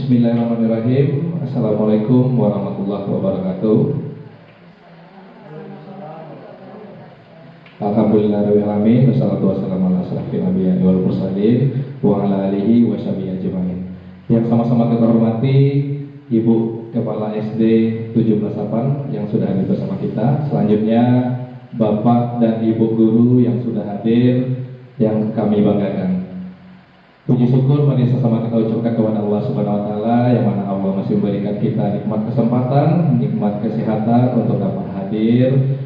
Bismillahirrahmanirrahim. Assalamualaikum warahmatullahi wabarakatuh. Alhamdulillahirabbil alamin. Wassalatu wassalamu ala asyrofil anbiya'i wal mursalin wa ala alihi wa sahbihi ajmain. Yang sama-sama kita hormati Ibu Kepala SD 178 yang sudah hadir bersama kita. Selanjutnya Bapak dan Ibu guru yang sudah hadir yang kami banggakan. Puji syukur mari sama kita ucapkan kepada Allah Subhanahu wa taala yang mana Allah masih memberikan kita nikmat kesempatan, nikmat kesehatan untuk dapat hadir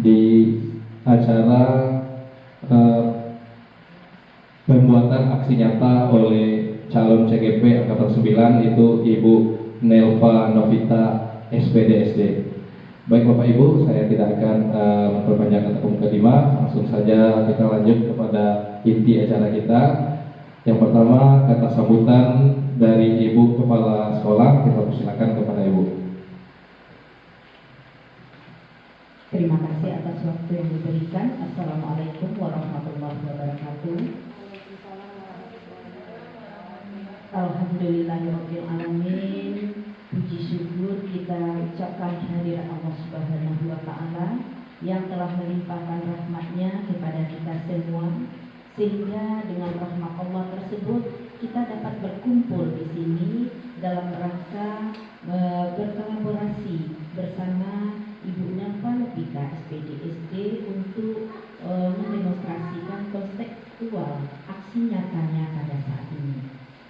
di acara pembuatan aksi nyata oleh calon CGP angkatan 9 itu Ibu Nelva Novita SPD. Baik Bapak Ibu, saya tidak akan memperpanjang kata mukadimah, langsung saja kita lanjut kepada inti acara kita. Yang pertama, kata sambutan dari Ibu Kepala Sekolah, kita persilakan kepada Ibu. Terima kasih atas waktu yang diberikan. Assalamualaikum warahmatullahi wabarakatuh. Alhamdulillahirabbil alamin. Puji syukur kita ucapkan kehadirat Allah Subhanahu wa taala yang telah melimpahkan rahmat-Nya kepada kita semua, sehingga dengan rahmat Allah tersebut kita dapat berkumpul di sini dalam rangka berkolaborasi bersama Ibu Nelva Novita SPD untuk mendemonstrasikan konseptual aksi nyatanya pada saat ini.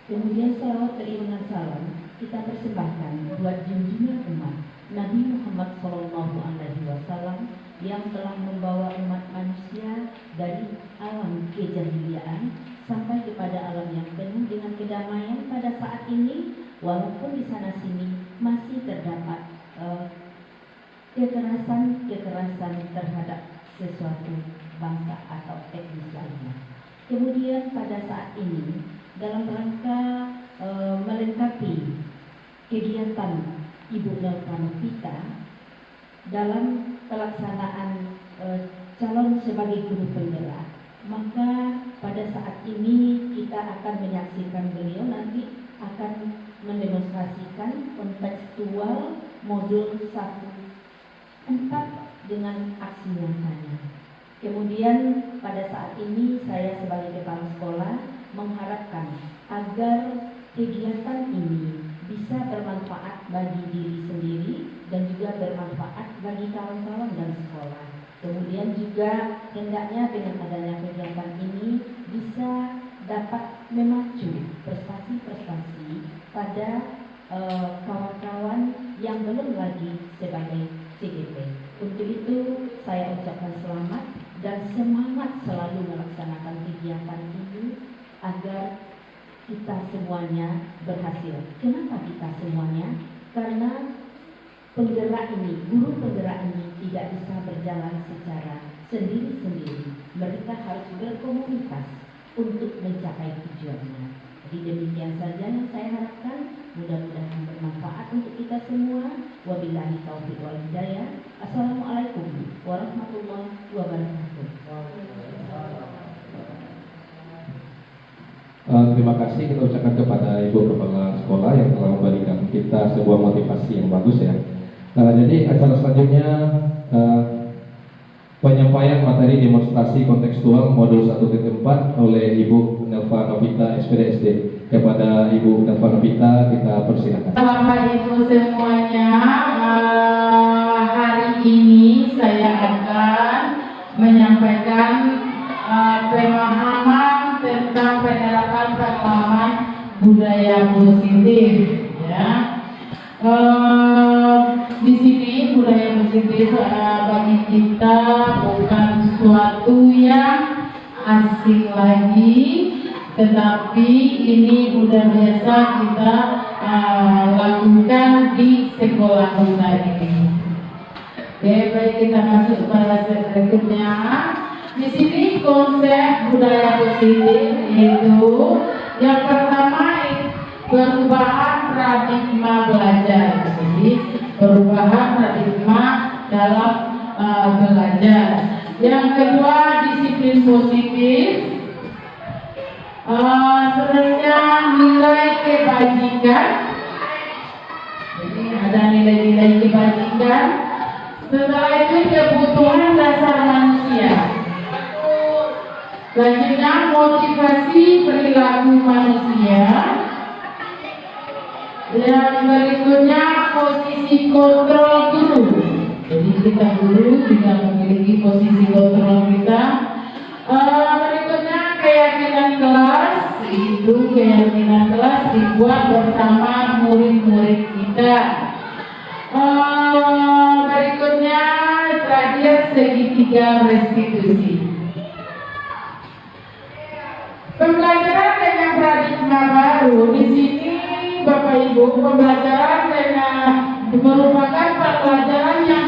Kemudian salawat terimanan salam kita persembahkan buat junjungan umat Nabi Muhammad SAW yang telah membawa umat manusia dari alam kejahiliaan sampai kepada alam yang penuh dengan kedamaian pada saat ini, walaupun di sana sini masih terdapat kekerasan terhadap sesuatu bangsa atau etnis lainnya. Kemudian pada saat ini dalam rangka melengkapi kegiatan Ibu Nelva Novita dalam pelaksanaan calon sebagai guru penggerak, maka pada saat ini kita akan menyaksikan beliau nanti akan mendemonstrasikan kontekstual modul 1-4 dengan aksi nyatanya. Kemudian pada saat ini saya sebagai kepala sekolah mengharapkan agar kegiatan ini bisa bermanfaat bagi diri sendiri dan juga bermanfaat bagi kawan-kawan dan sekolah. Kemudian juga hendaknya dengan adanya kegiatan ini bisa dapat memacu prestasi-prestasi pada kawan-kawan yang belum lagi sebagai CGP. Untuk itu saya ucapkan selamat dan semangat selalu melaksanakan kegiatan ini agar kita semuanya berhasil. Kenapa kita semuanya? Karena penggerak ini, guru penggerak ini tidak bisa berjalan secara sendiri-sendiri. Mereka harus berkomunitas untuk mencapai tujuannya. Jadi demikian saja yang saya harapkan. Mudah-mudahan bermanfaat untuk kita semua. Wabillahi taufiq wal hidayah. Assalamualaikum warahmatullahi wabarakatuh. Terima kasih kita ucapkan kepada Ibu Kepala Sekolah yang telah memberikan kita sebuah motivasi yang bagus ya. Jadi acara selanjutnya penyampaian materi demonstrasi kontekstual modul 1.4 oleh Ibu Nelva Novita SPD. Kepada Ibu Nelva Novita kita persilakan. Bapak Ibu semuanya, hari ini saya akan menyampaikan pemahaman tentang penerapan pemahaman budaya positif. Ya, di sini budaya positif bagi kita bukan suatu yang asing lagi, tetapi ini udah biasa kita lakukan di sekolah kita ini. Oke, baik, kita masuk pada slide berikutnya. Di sini konsep budaya positif itu yang pertama perubahan paradigma belajar. Jadi perubahan paradigma dalam belajar. Yang kedua disiplin positif. Sebenarnya nilai kebajikan, jadi ada nilai-nilai kebajikan. Setelah itu kebutuhan dasar manusia. Selanjutnya motivasi perilaku manusia. Yang berikutnya posisi kontrol guru. Jadi kita guru juga memiliki posisi kontrol kita. Berikutnya keyakinan kelas. Itu keyakinan kelas dibuat bersama murid-murid kita. Berikutnya terakhir segitiga restitusi. Pembelajaran dengan paradigma baru di sini, Bapak Ibu, pembelajaran dengan merupakan pembelajaran yang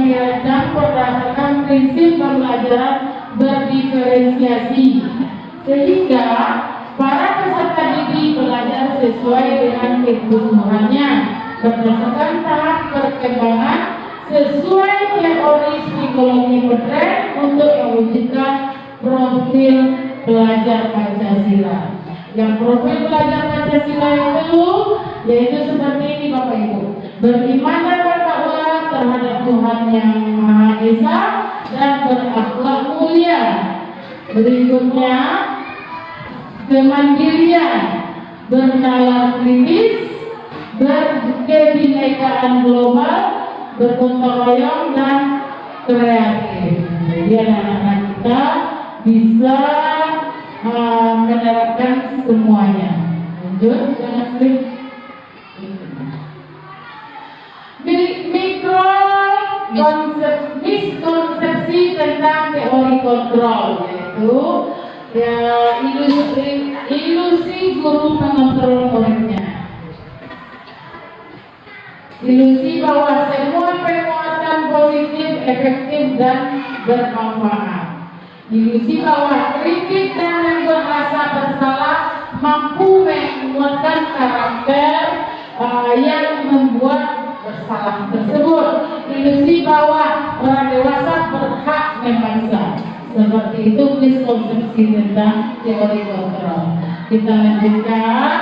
dirancang berdasarkan prinsip pembelajaran berdiferensiasi, sehingga para peserta didik belajar sesuai dengan kebutuhannya berdasarkan tahap perkembangan sesuai teori psikologi modern untuk mewujudkan profil belajar Pancasila. Yang profil belajar Pancasila itu yaitu seperti ini Bapak Ibu: beriman dan bertakwa terhadap Tuhan yang Maha Esa dan berakhlak mulia. Berikutnya kemandirian, bernalar kritis, berkebinekaan global, bergotong royong dan kreatif. Jadi anak-anak kita bisa menerapkan semuanya. Lanjut, jangan sering. Miskonsepsi tentang teori kontrol, yaitu ilusi guru mengontrol muridnya. Ilusi bahwa semua penguatan positif, efektif dan bermanfaat. Ilusi bahwa kritik dan membuat rasa bersalah mampu menguatkan karakter yang membuat bersalah tersebut. Ilusi bahwa orang dewasa berhak memangsa. Seperti itu miskonsepsi tentang teori kontrol. Kita lanjutkan.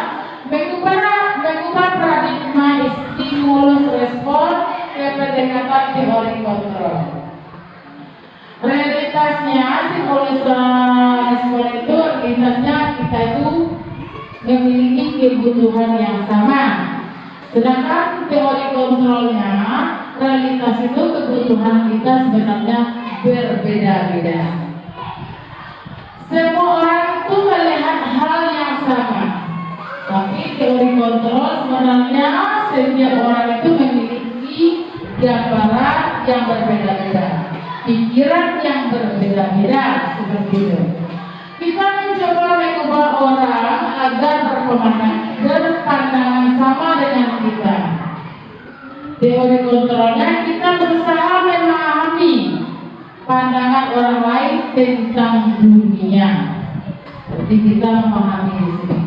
Mengubah paradigma stimulus respon ke pendekatan teori kontrol. Realitasnya stimulus respon itu realitasnya kita itu memiliki kebutuhan yang sama. Sedangkan teori kontrolnya, realitas itu kebutuhan kita sebenarnya berbeda-beda. Semua orang itu melihat hal yang sama, tapi teori kontrol sebenarnya setiap orang itu memiliki gambaran yang berbeda-beda, pikiran yang berbeda-beda, seperti itu. Kita mencoba mengubah orang agar berpandangan sama dengan kita. Teori kontrolnya kita berusaha memahami pandangan orang lain tentang dunia. Jadi kita memahami di sini.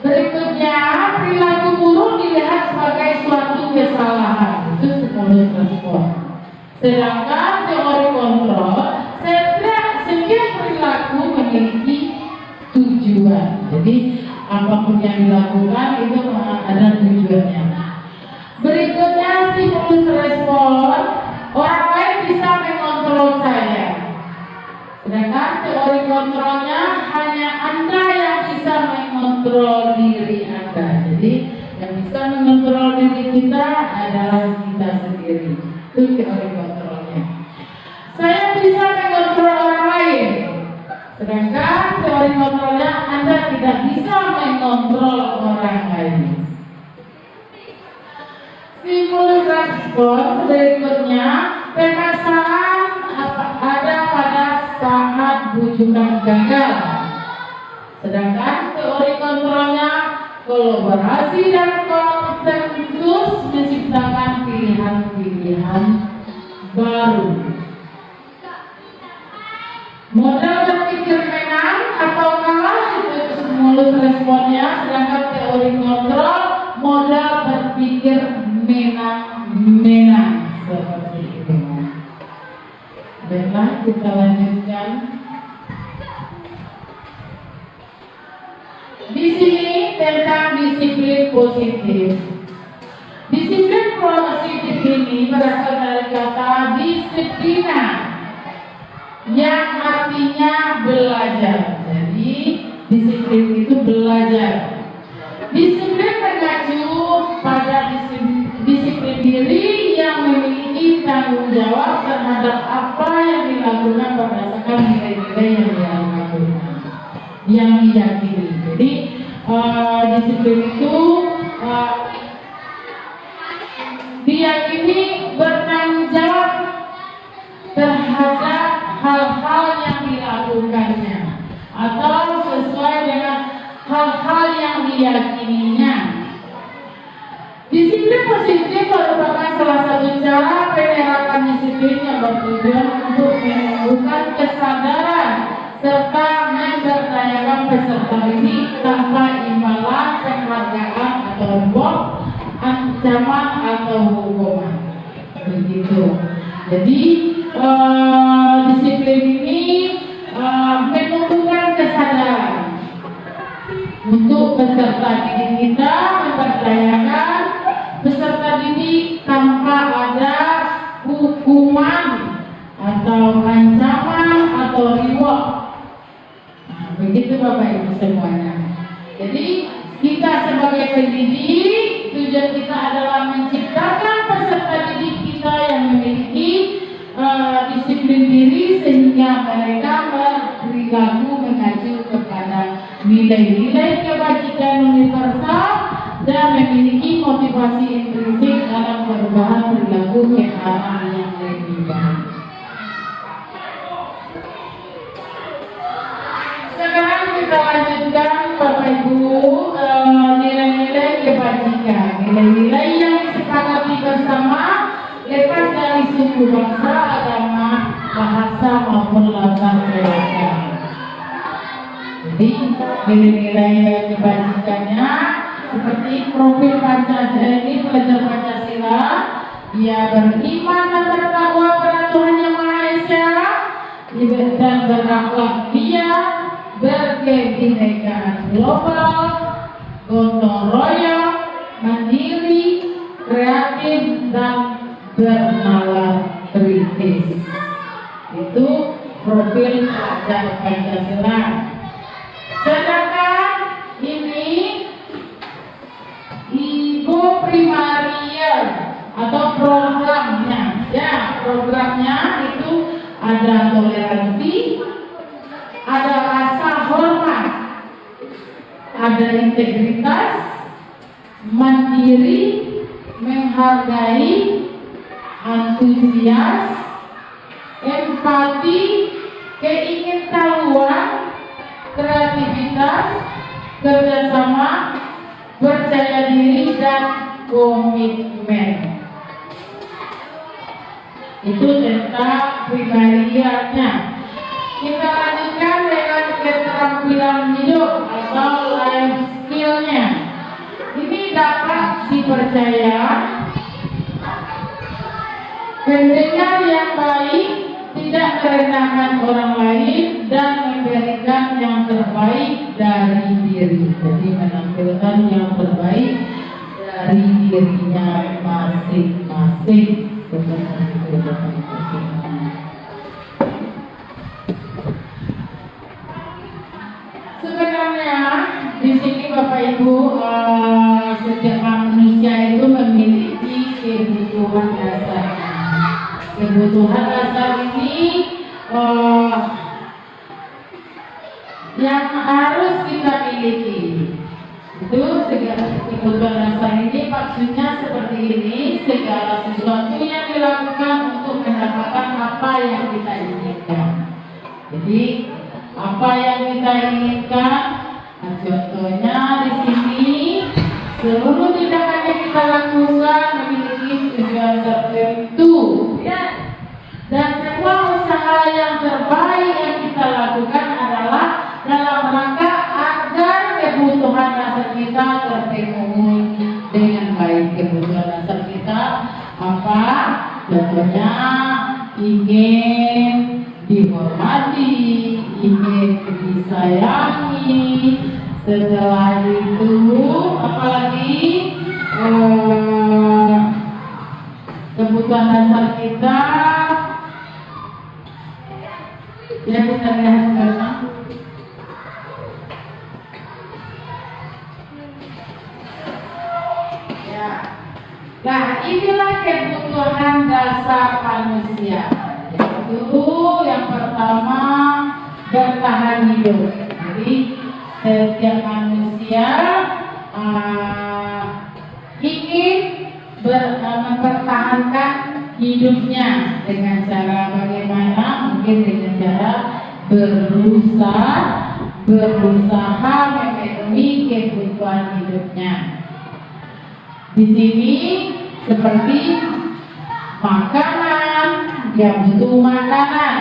Berikutnya, perilaku buruk dilihat sebagai suatu kesalahan. Itu stimulus respon. Sedangkan teori kontrol, setiap perilaku memiliki tujuan. Jadi apapun yang dilakukan itu ada tujuannya. Berikutnya stimulus respon, orang lain bisa mengontrol saya. Sedangkan teori kontrolnya hanya Anda yang bisa mengontrol diri Anda. Jadi yang bisa mengontrol diri kita adalah kita sendiri. Itu teori kontrolnya. Saya bisa mengontrol orang lain. Sedangkan teori kontrolnya Anda tidak bisa mengontrol orang lain. Stimulus respon berikutnya, pemaksaan ada pada saat bujukan gagal. Sedangkan teori kontrolnya kolaborasi dan konsensus menciptakan pilihan-pilihan baru. Modal berpikir menang atau kalah itu stimulus responnya, sedangkan teori kontrol modal berpikir menang seperti itu. Baiklah, kita lanjutkan. Di sini tentang disiplin positif. Disiplin positif ini berasal dari kata disiplina, yang artinya belajar. Jadi disiplin itu belajar. Disiplin mengacu pada disiplin diri yang memiliki tanggung jawab terhadap apa yang dilakukan berdasarkan nilai-nilai yang dilakukan, yang diyakini. Jadi disiplin itu diyakini bertanggung jawab terhadap hal-hal yang dilakukannya atau sesuai dengan hal-hal yang diyakininya. Disiplin positif merupakan salah satu cara penerapan disiplin yang bertujuan untuk menumbuhkan kesadaran serta memberdayakan peserta didik tanpa imbalan, penghargaan atau reward, ancaman atau hukuman. Begitu. Jadi disiplin ini menumbuhkan kesadaran untuk peserta didik kita, memberdayakan peserta didik tanpa ada hukuman atau ancaman atau reward. Nah, begitu Bapak Ibu semuanya. Jadi kita sebagai pendidik, tujuan kita adalah menciptakan peserta didik kita yang memiliki disiplin diri sehingga mereka berperilaku mengacu kepada nilai-nilai kebajikan universal dan memiliki motivasi intrinsik dalam perubahan perilaku ke arah yang lebih baik. Sekarang kita lanjutkan Bapak Ibu nilai-nilai kebajikan, nilai-nilai yang disepakati bersama lepas dari suku, bangsa, agama, bahasa maupun latar belakang. Jadi nilai-nilai kebajikannya seperti profil Pancasila, ini pelajar Pancasila, dia beriman dan bertakwa pada Tuhan Yang Maha Esa dan berakhlak dia, berkebinekaan global, gotong royong, mandiri, kreatif dan bernalar kritis. Itu profil pelajar Pancasila. Sedangkan ini Ibu primaria atau programnya, ya programnya itu ada toleransi, ada rasa hormat, ada integritas, mandiri, menghargai, antusias, empati, keingintahuan, kreativitas, kerjasama, percaya diri dan komitmen. Itu tentang primarianya. Kita lanjutkan dengan keterampilan hidup atau life skill-nya. Ini dapat dipercaya pendengar yang baik, tidak merendahkan orang lain dan memberikan yang terbaik dari diri. Jadi menampilkan yang terbaik dari dirinya masing-masing. Sebenarnya di sini Bapak Ibu setiap manusia itu memiliki kebutuhan dasar. Kebutuhan dasar ini yang harus kita miliki. Itu segala kebutuhan dasar ini maksudnya seperti ini, segala sesuatu yang dilakukan untuk mendapatkan apa yang kita inginkan. Jadi apa yang kita inginkan, nah, contohnya di sini seluruh tindakan yang kita lakukan memiliki tujuan tertentu, ya. Dan semua usaha yang terbaik yang kita lakukan adalah dalam rangka agar kebutuhan dasar kita terpenuhi dengan baik. Kebutuhan dasar kita apa? Contohnya ingin dihormati, ingin disayangi, Setelah itu apalagi kebutuhan dasar kita yang kita lihat sekarang. Ya. Nah, inilah kebutuhan dasar manusia. Yaitu yang pertama bertahan hidup. Jadi setiap manusia ingin mempertahankan hidupnya dengan cara bagaimana? Mungkin dengan cara berusaha memenuhi kebutuhan hidupnya. Di sini seperti makanan, dia butuh makanan,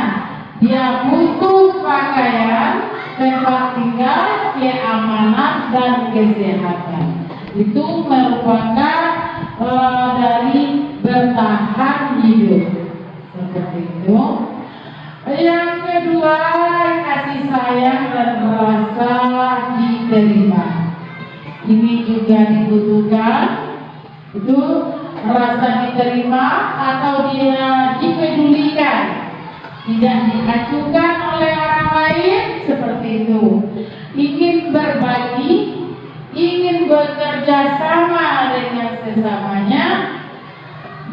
dia butuh pakaian, tempat tinggal, keamanan dan kesehatan. Itu merupakan dari bertahan hidup. Seperti itu. Yang kedua, kasih sayang dan merasa diterima. Ini juga dibutuhkan. Itu merasa diterima atau dia dipedulikan, tidak diacukan oleh orang lain, seperti itu. Ingin berbagi, ingin bekerja sama dengan sesamanya,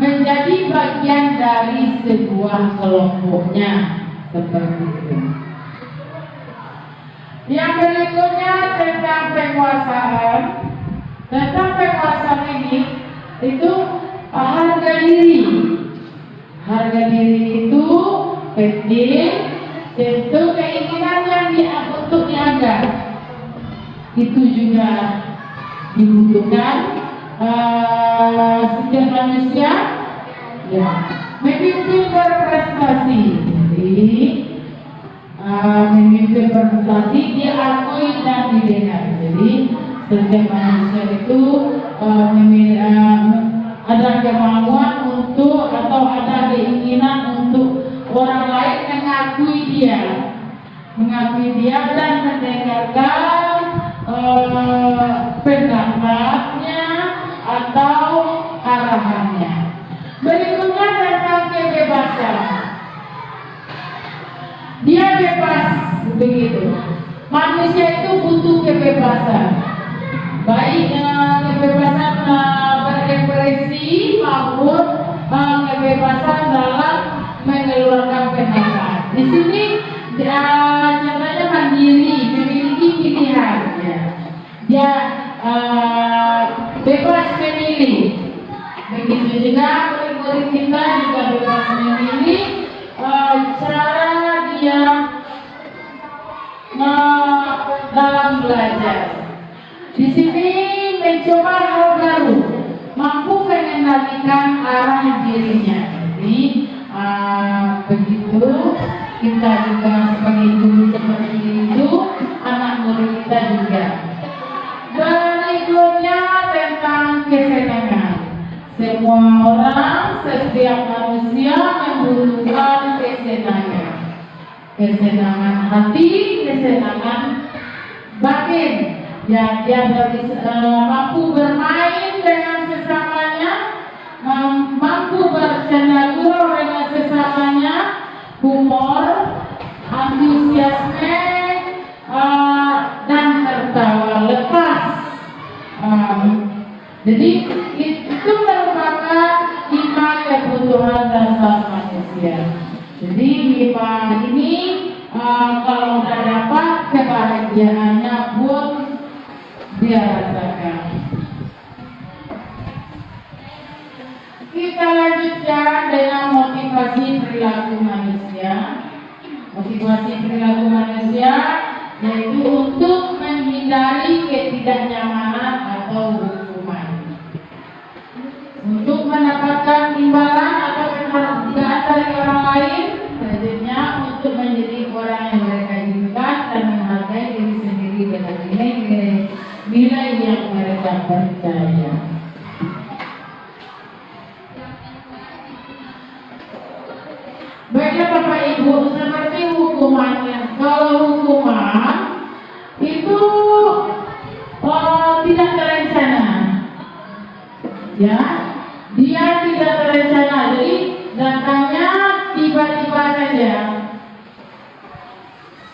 menjadi bagian dari sebuah kelompoknya, seperti itu. Yang berikutnya tentang penguasaan. Tentang penguasaan ini itu harga diri. Harga diri itu penting, tentu keinginan yang untuk dianggap itu juga dibutuhkan. Setiap manusia ya memimpin berprestasi. Jadi memimpin berprestasi diakui dan didengar. Jadi setiap manusia itu ada kemauan untuk atau ada keinginan untuk orang lain mengakui dia dan mendengarkan pendapatnya atau arahannya. Berikutnya tentang kebebasan. Dia bebas begitu. Manusia itu butuh kebebasan. Baik kebebasan berekspresi maupun kebebasan dalam mengeluarkan pendapat. Di sini contohnya mandiri, memiliki pilihan. Dia bebas memilih. Begitu juga murid-murid kita juga bebas memilih cara dia dalam belajar. Di sini mencoba hal baru, mampu mengendalikan arah dirinya. Jadi begitu kita juga sebagai guru seperti itu, anak murid kita juga. Berikutnya tentang kesenangan. Semua orang, setiap manusia membutuhkan kesenangan. Kesenangan hati, kesenangan batin. Ya, dia mampu bermain dengan sesamanya, mampu bercanda gurau dengan sesamanya, humor, antusiasme, dan tertawa lepas. Jadi itu merupakan 5 kebutuhan dasar manusia. Jadi 5 ini kalau sudah dapat, kebahagiaannya pun dia rasakan. Kita lanjutkan dengan motivasi perilaku manusia. Motivasi perilaku manusia yaitu untuk menghindari ketidaknyamanan atau hukuman, untuk mendapatkan imbalan atau penghargaan dari orang lain, selanjutnya untuk menjadi orang yang mereka inginkan dan menghargai diri sendiri dengan nilai yang mereka percaya. Baiklah Bapak Ibu, seperti hukumannya. Kalau hukuman itu ya, dia tidak terencana, jadi datangnya tiba-tiba saja.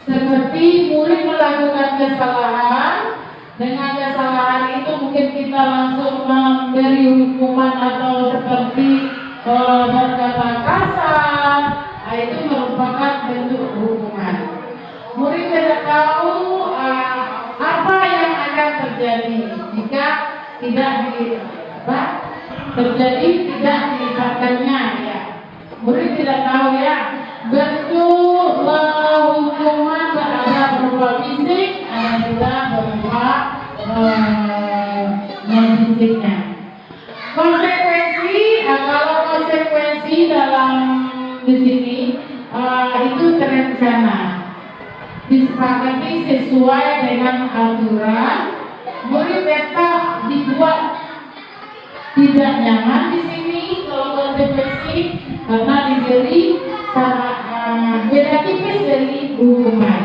Seperti murid melakukan kesalahan, dengan kesalahan itu mungkin kita langsung memberi hukuman atau seperti berkata kasar, itu merupakan bentuk hukuman. Murid tidak tahu apa yang akan terjadi jika tidak terjadi tidak dilibatkannya, ya. Murid tidak tahu, ya, bentuk hukuman ada berupa fisik, ada juga berupa non fisiknya. Konsekuensi, kalau konsekuensi dalam di sini itu terencana, disepakati sesuai dengan aturan. Murid tetap dibuat tidak nyaman di sini kalau konsekuensi, karena diberi beda tipis dari hukuman.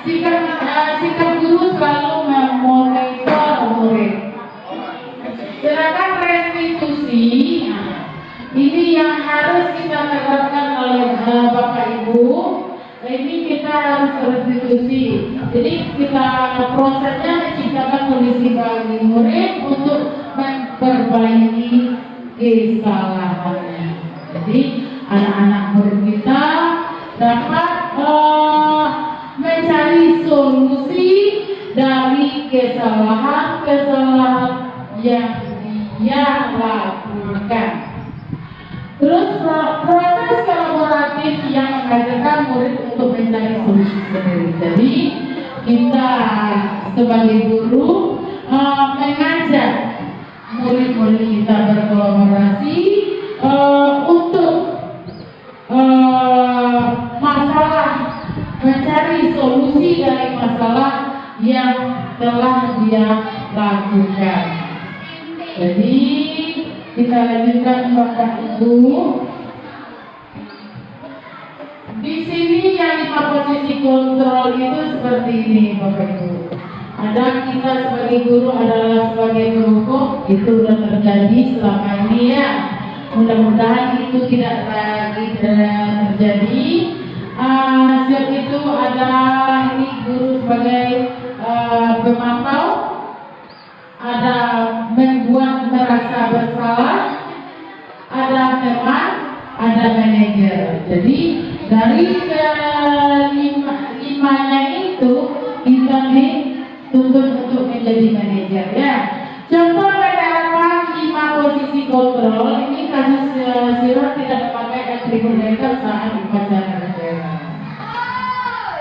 Sikap guru selalu memonitor murid. Sedangkan restitusi, ini yang harus kita terapkan oleh Bapak Ibu. Ini kita harus restitusi. Jadi kita prosesnya menciptakan kondisi bagi murid untuk memperbaiki kesalahannya. Jadi anak-anak murid kita dapat mencari solusi dari kesalahan-kesalahan yang dia lakukan. Terus proses kolaboratif yang mengajarkan murid untuk mencari solusi sendiri. Jadi kita sebagai guru mengajak murid-murid kita berkolaborasi untuk masalah, mencari solusi dari masalah yang telah dia lakukan. Jadi kita lanjutkan Bapak Ibu. Di sini yang 5 posisi kontrol itu seperti ini Bapak Ibu. Ada kita sebagai guru adalah sebagai perhukum, itu sudah terjadi selama ini, ya. Mudah-mudahan itu tidak lagi terjadi. Siap itu ada ini guru sebagai pemantau, ada membuat merasa bersalah, ada teman, ada manajer. Jadi dari limanya itu kita dituntut untuk menjadi manajer, ya. Contoh penerapan 5 posisi kontrol ini kasus Sirot tidak memakai atribut legal saat upacara negara.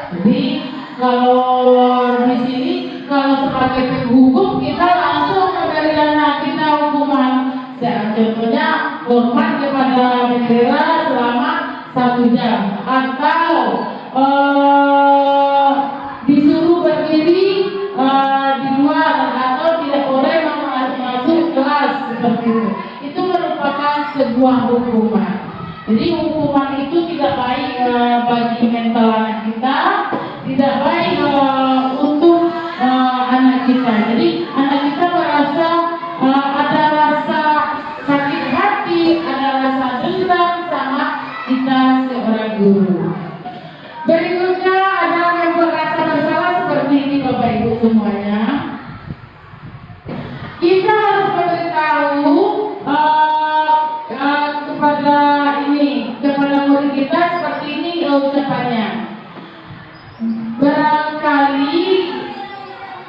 Jadi kalau di sini, kalau sebagai penghukum kita langsung memberikan kita hukuman. Contohnya hormat kepada bendera selama 1 jam, atau disuruh berdiri di luar, atau tidak boleh masuk kelas seperti itu. Itu merupakan sebuah hukuman. Jadi hukuman itu tidak baik bagi mental anak kita, tidak baik untuk anak kita. Jadi anak kita merasa ada rasa sakit hati, ada rasa dendam sama kita seorang guru. Berikutnya ada yang merasa bersalah seperti ini Bapak Ibu semuanya. Kita harus memberitahu kepada murid kita seperti ini ucapannya. Barangkali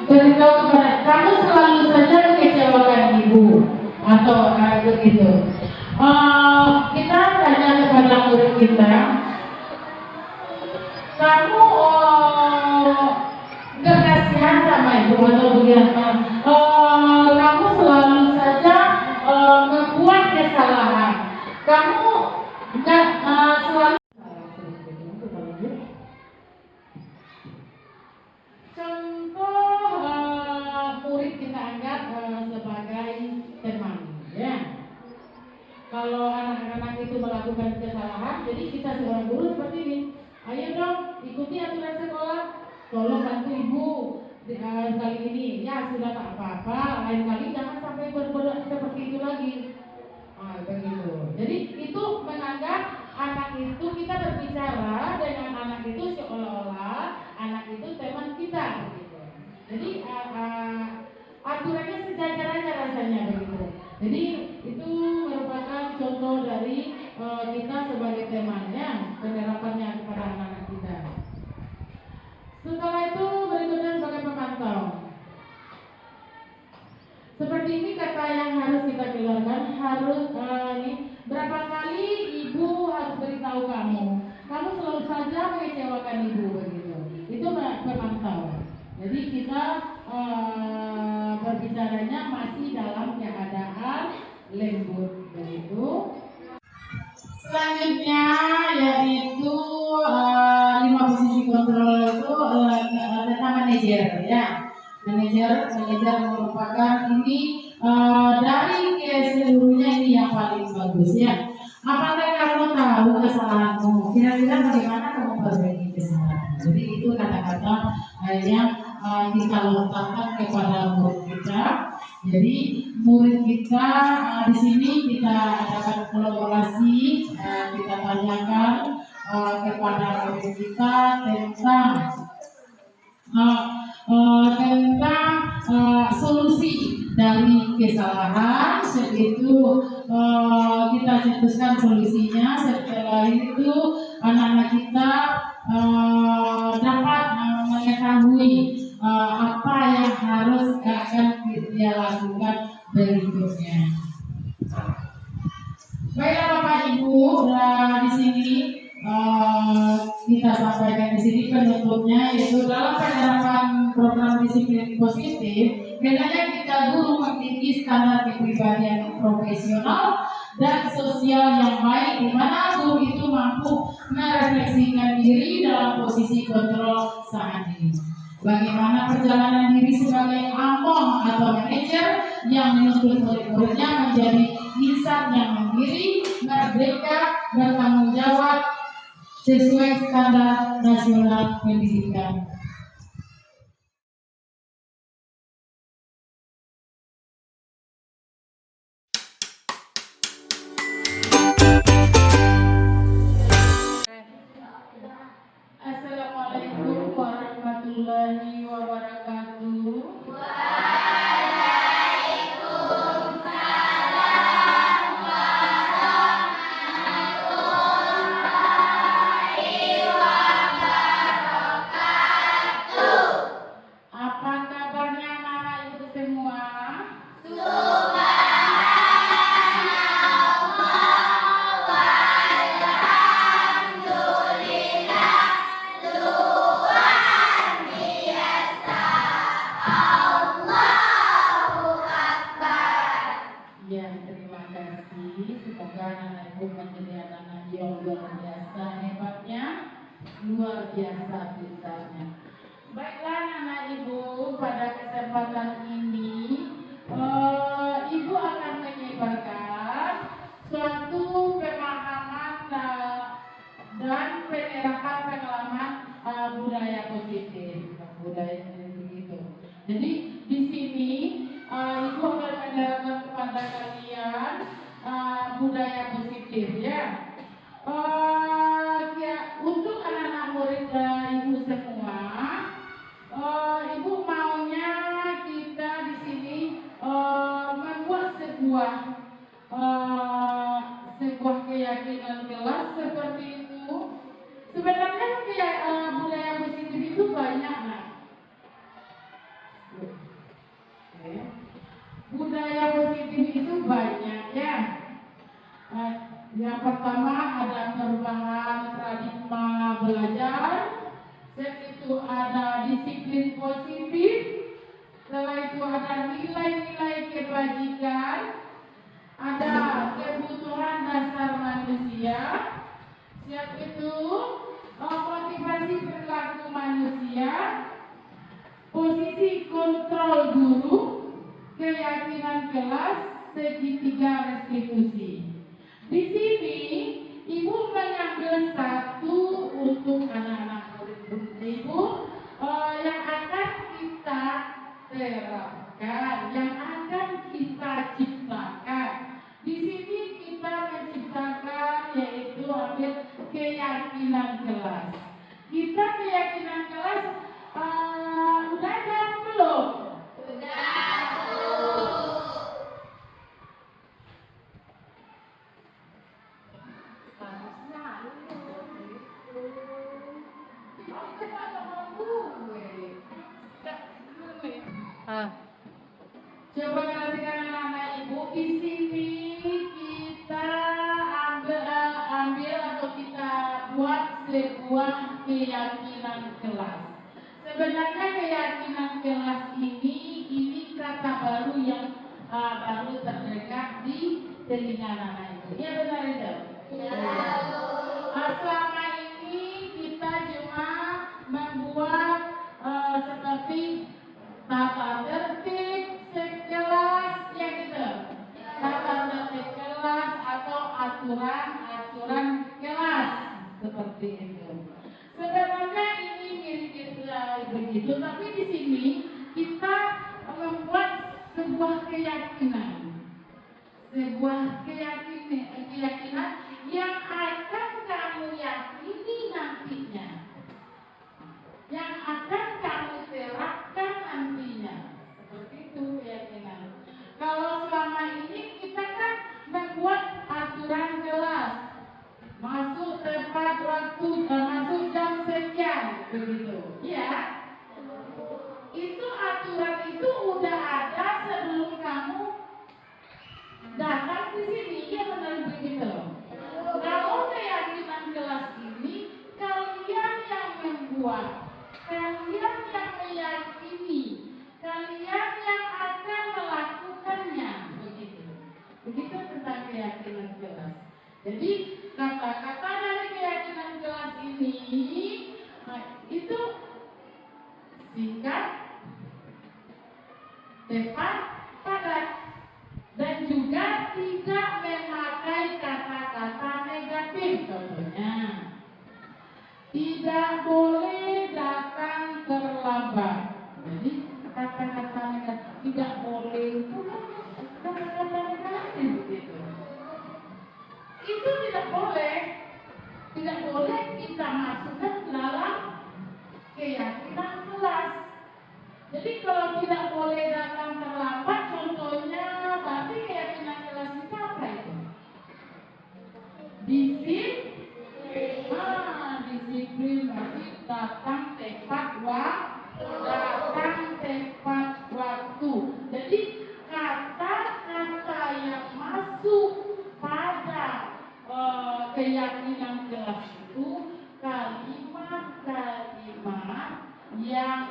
beritahu kepada kamu selalu saja mengecewakan ibu atau begitu. Kita tanya kepada murid kita, kamu gak kasihan sama ibu atau bagaimana? Kamu selalu saja membuat kesalahan. Kamu gak selalu. Contoh murid kita anggap sebagai teman, ya. Kalau anak-anak itu melakukan kesalahan, jadi kita seorang guru seperti ini. Ayo dong, ikuti aturan sekolah. Tolong bantu ibu kali ini ya sudah tak apa-apa, lain kali jangan sampai berbuat seperti itu lagi. Begitu. Jadi itu menganggap anak itu, kita berbicara dengan anak itu seolah-olah anak itu teman kita begitu. Jadi aturannya sejajar aja rasanya begitu. Jadi itu merupakan contoh dari kita sebagai temannya, penerapannya kepada anak-anak kita. Setelah itu berikutnya sebagai pemantau. Seperti ini kata yang harus kita keluarkan, harus ini berapa kali ibu harus beritahu kamu selalu saja mengecewakan ibu begitu. Itu pemantau. Jadi kita berbicaranya masih dalam keadaan lembut begitu. Selanjutnya yaitu 5 posisi kontrol itu tentang manajer ya. Manajer merupakan ini dari keseluruhnya ini yang paling bagus ya. Apakah kamu tahu kesalahanmu? Kira-kira bagaimana kamu perbaiki kesalahanmu? Jadi itu kata-kata yang kita lontarkan kepada murid kita. Jadi murid kita di sini kita adakan kolaborasi, kita tanyakan kepada murid kita tentang solusi dari kesalahan. Segitu kita cetuskan solusinya. Setelah itu anak-anak kita dapat mengetahui apa yang harus akan dia lakukan berikutnya. Baiklah Bapak Ibu, di sini kita sampaikan di sini penutupnya, yaitu dalam penerapan program disiplin positif, hendaknya kita guru memiliki standar kepribadian profesional dan sosial yang baik, di mana guru itu mampu merefleksikan diri dalam posisi kontrol saat ini. Bagaimana perjalanan diri sebagai among atau manajer yang menuntut murid-muridnya menjadi insan yang mandiri, merdeka, bertanggung jawab sesuai standar nasional pendidikan. Assalamualaikum warahmatullahi wabarakatuh. Apa kabarnya anak ibu semua? Ya, terima kasih. Semoga anak ibu menjadi anak yang luar biasa hebatnya, luar biasa pintarnya. Baiklah anak ibu, pada kesempatan ini ibu akan menyebarkan suatu pemahaman dan penerapan pengalaman budaya positif, budaya begitu. Jadi di sini ibu akan menerangkan kepada kalian budaya positif ya. Untuk anak-anak murid ibu semua, ibu maunya kita di sini membuat sebuah keyakinan kelas seperti itu. Sebenarnya budaya positif itu banyak lah. Budaya positif itu banyak ya. Yang pertama ada perubahan paradigma belajar. Setelah itu ada disiplin positif. Setelah itu ada nilai-nilai kebajikan. Ada kebutuhan dasar manusia. Setelah itu motivasi perilaku manusia. Posisi kontrol guru, keyakinan kelas, segitiga restitusi. Di sini ibu mengambil satu untuk anak-anak murid ibu yang akan kita terapkan, yang akan kita ciptakan. Di sini kita menciptakan yaitu ambil keyakinan kelas. Kita keyakinan kelas udah ada belum? Coba perhatikan anak-anak ibu, di sini kita ambil atau kita buat sebuah keyakinan kelas. Sebenarnya keyakinan kelas ini kata baru yang baru terdengar di telinga anak-anak ibu. Iya benar itu? Selama ini kita cuma membuat seperti tata tertib sekelas, ya gitu. Tata tertib kelas atau aturan kelas seperti itu. Sebenarnya ini mirip begitu, tapi di sini kita membuat sebuah keyakinan yang akan kamu yakini nantinya, yang akan kamu terapkan nantinya. Seperti itu keyakinan. Kalau selama ini kita kan membuat aturan kelas, masuk tepat waktu, masuk jam sekian, begitu. Ya, itu aturan itu udah ada sebelum kamu datang di sini. Ya benar begitu. Kalau keyakinan kelas ini kalian yang membuat, kalian yang meyakini, kalian yang akan melakukannya, begitu. Begitu tentang keyakinan kelas. Jadi kata-kata dari keyakinan kelas ini itu singkat, tepat, padat, dan juga tidak memakai kata-kata negatif. Contohnya, tidak boleh datang terlambat. Jadi kata-kata negatif tidak boleh itu kata-kata negatif gitu. Itu tidak boleh kita masukkan dalam keyakinan kelas. Jadi kalau tidak boleh datang terlambat, contohnya berarti keyakinan kelas kita apa itu? Disiplin berarti datang tepat waktu. Jadi kata-kata yang masuk pada keyakinan kelas itu kalimat-kalimat yang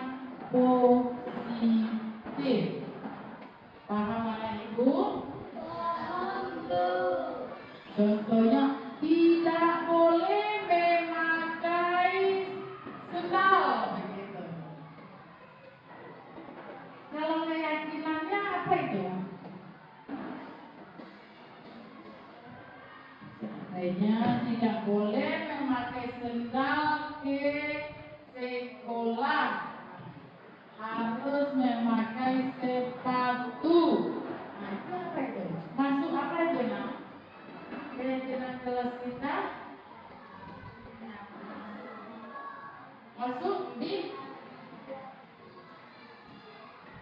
positif. Paham anak ibu? Contohnya, tidak boleh memakai sendal, begitu. Kalau keyakinannya apa itu? Seandainya tidak boleh memakai sendal ke sekolah, harus memakai sepatu. Nah, itu apa itu? Masuk apa itu, nak? Keyakinan kelas kita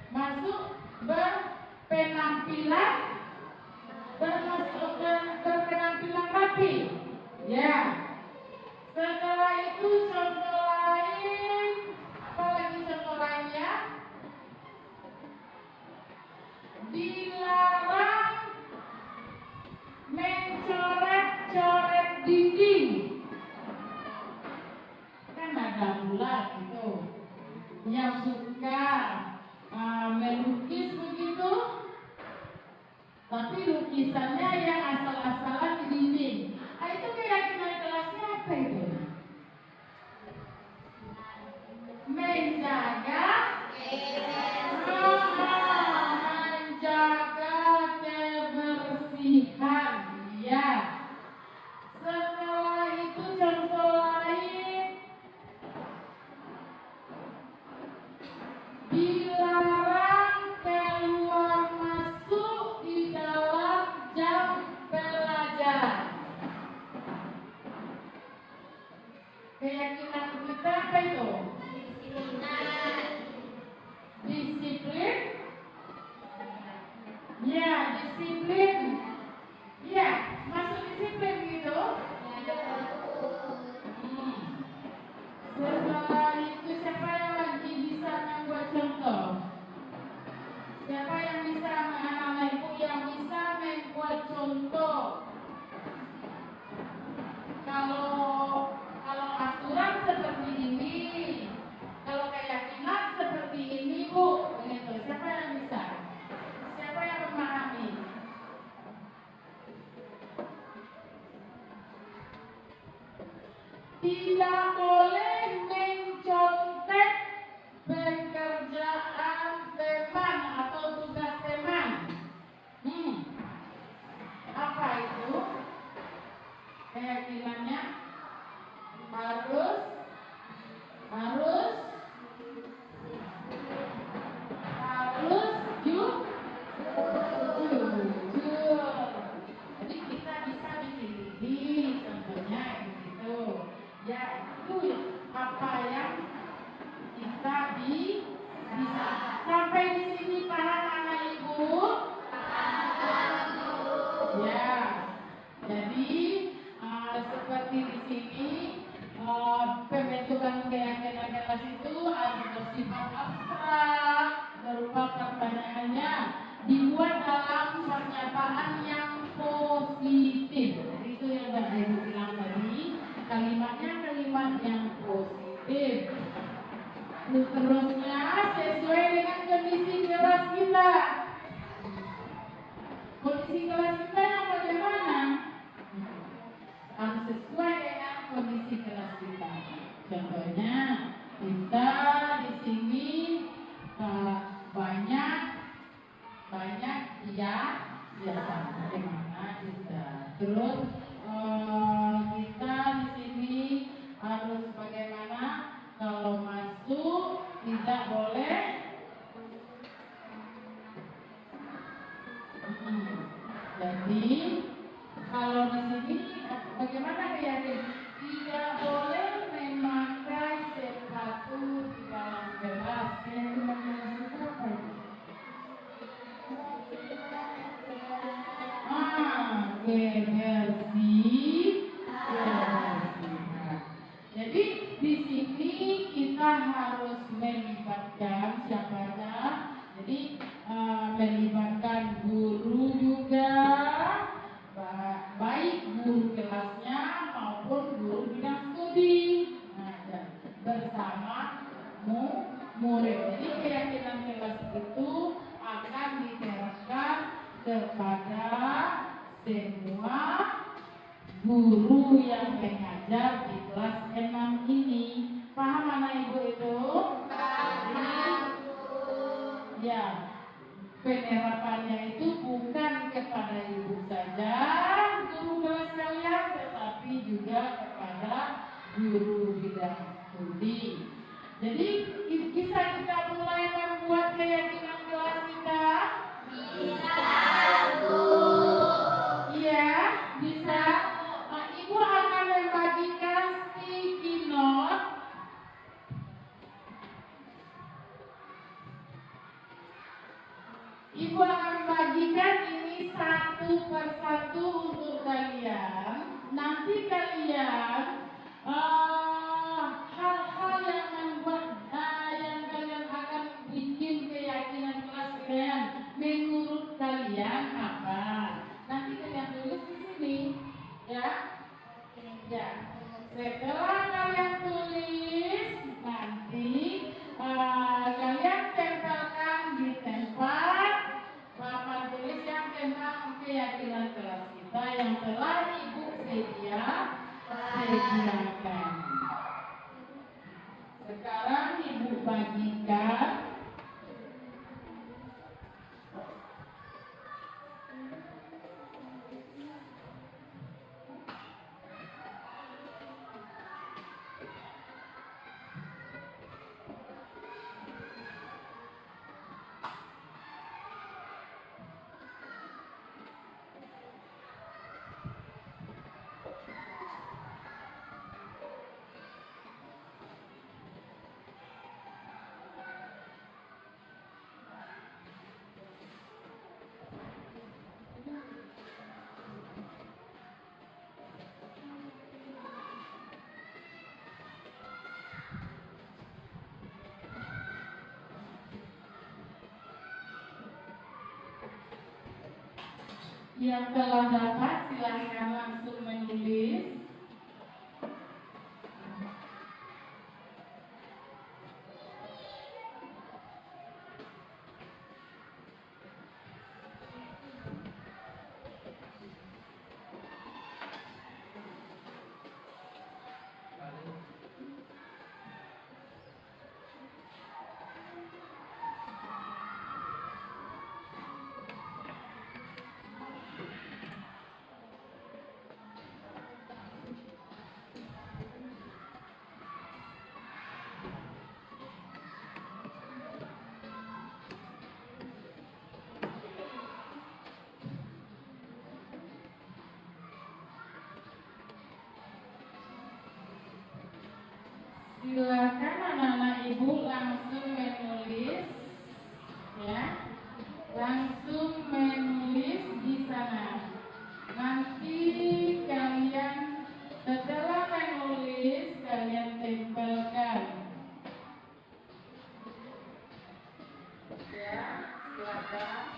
masuk berpenampilan rapi. Ya. Setelah itu contoh lain, apalagi contoh lainnya? Dilarang mencoret-coret dinding. Kan ada pula itu yang suka melukis begitu, tapi lukisannya yang asal-asalan di dinding. Nah, itu keyakinan kelasnya apa itu? Menjaga kebersihan. Ya. Setelah itu contoh lain, dilarang disiplin. Iya, masuk disiplin gitu. Setelah itu siapa yang lagi bisa membuat contoh? Siapa yang bisa, anak-anak ibu yang bisa membuat contoh? Kalau aturan seperti ini, kalau keyakinan seperti ini, Bu, begitu. Siapa yang bisa? Siapa yang memahami? Tidak boleh mencontek pekerjaan teman atau tugas teman. Apa itu? Keyakinannya harus jujur. Jadi kita bisa bikin ini, contohnya begitu. Ya itu apa yang kita bisa. Sampai di sini paham anak ibu? Ya. Jadi seperti di sini pembentukan keyakinan kelas itu harus bersifat abstrak, berupa pertanyaannya dibuat dalam pernyataan yang positif. Jadi itu yang Mbak Ibu bilang tadi, kalimatnya kalimat yang positif. Terusnya sesuai dengan kondisi kelas kita. Kondisi kelas kita yang bagaimana? Harus sesuai dengan kondisi kelas kita. Contohnya kita di sini banyak ya sama bagaimana kita. Terus kita di sini harus bagaimana? Kalau masuk tidak boleh jadi kalau di sini bagaimana keyakinan? Tidak boleh memakai sepatu di dalam kelas. Bersih. Jadi di sini kita harus melibatkan siapanya. Jadi melibatkan guru juga, baik guru kelasnya maupun guru bidang studi. Bersama murid. Jadi keyakinan kelas itu akan diterapkan kepada semua guru yang mengajar di kelas 6 ini. Paham anak ibu itu? Ya, penerapannya itu bukan kepada ibu saja, guru kelas kalian, tetapi juga kepada guru bidang studi. Jadi bisa kita mulai membuat keyakinan kelas kita? Iya, bisa. Ibu akan membagikan sticky note. Ibu akan membagikan ini satu persatu untuk kalian. Nanti kalian hal-hal yang membuat yang kalian akan bikin keyakinan kelas kalian menurut kalian apa? Nanti kalian tulis di sini, ya. Ya. Setelah kalian tulis, nanti kalian tempelkan di tempat papan tulis yang tentang keyakinan kelas kita yang telah ibu sediakan. Yang telah dapat silahkan langsung menulis. Silakan anak-anak ibu langsung menulis, ya, langsung menulis di sana. Nanti kalian setelah menulis kalian tempelkan, ya, silakan.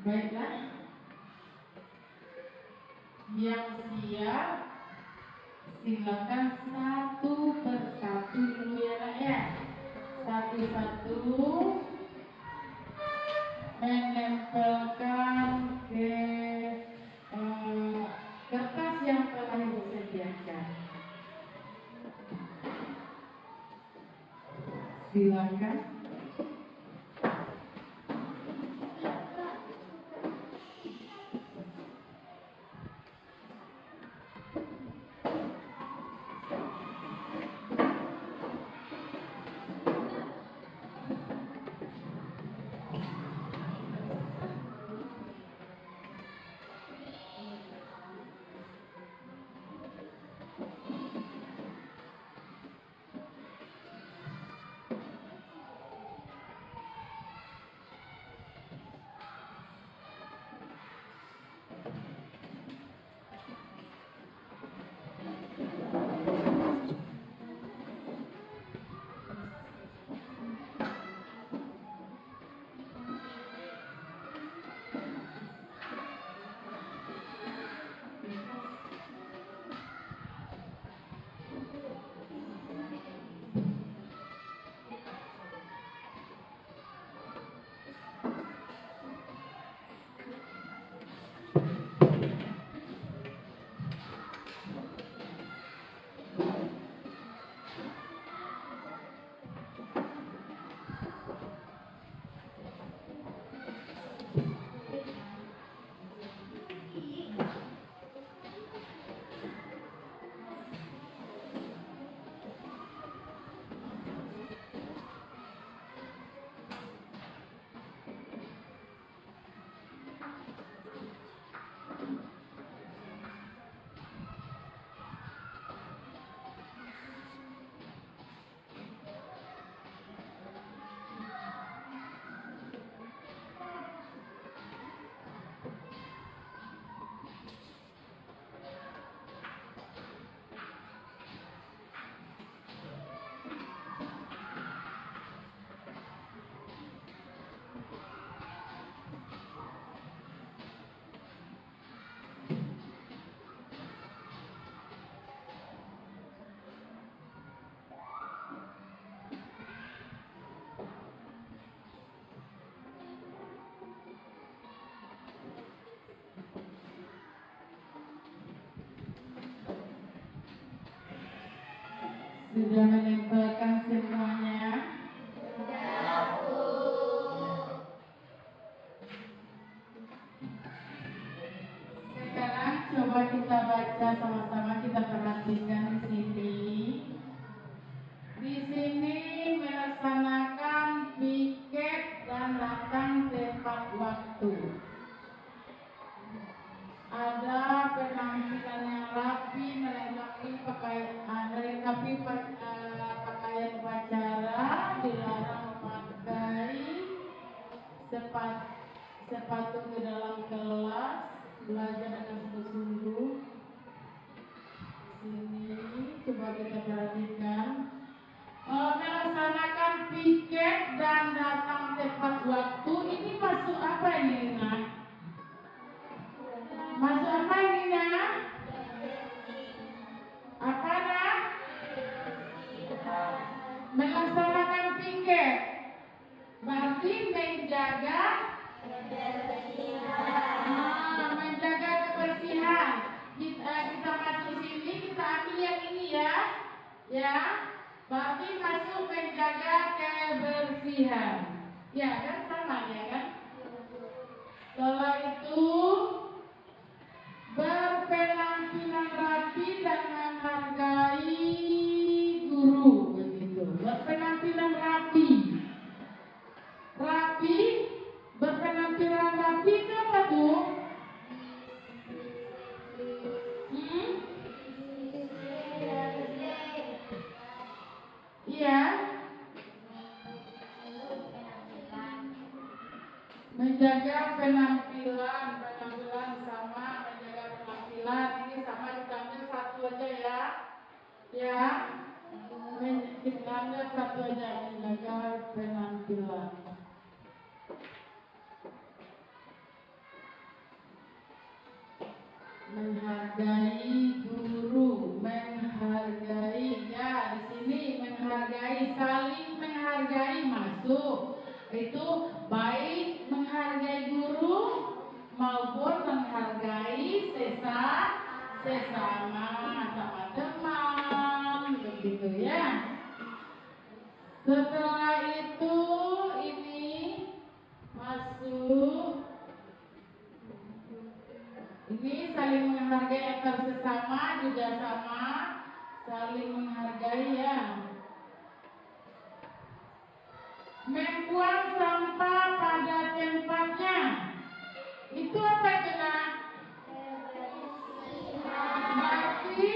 Baiklah, yang siap silakan satu persatu dulu ya nak ya, satu-satu menempelkan ke kertas yang telah ibu sediakan. Silakan. Sudah menempelkan semuanya? Sekarang coba kita baca sama-sama, kita perhatikan di sini. Di sini melaksanakan piket dan datang tepat waktu. Ada penampilan yang rapi, melengkapi pakaian upacara, dilarang memakai sepatu di dalam kelas, belajar dengan sungguh-sungguh. Sini coba kita perhatikan. Melaksanakan piket dan datang tepat waktu. Ini masuk apa ini, Nak? Masuk apa ini, Nak? Apa, Nak? Melaksanakan piket. Berarti menjaga menjaga kebersihan. Kita masuk sini, kita ambil yang ini ya. Ya. Berarti masuk menjaga kebersihan. Ya kan, sama ya kan? Setelah itu berpenampilan rapi dan menghargai guru, begitu. Berpenampilan rapi. Berpenampilan rapi itu apa tuh? Iya. Menjaga penampilan sama menjaga penampilan. Ini sama, kita ambil satu aja ya. Ya. Kita ambil satu aja, menjaga penampilan. Menghargai guru, menghargai ya, di sini menghargai, saling menghargai masuk. Itu baik menghargai guru maupun menghargai sesama sama teman, begitu ya. Setelah itu ini masuk. Ini saling menghargai antar sesama juga sama, saling menghargai ya. Membuang sampah pada tempatnya. Itu apa itu, Nak? Berarti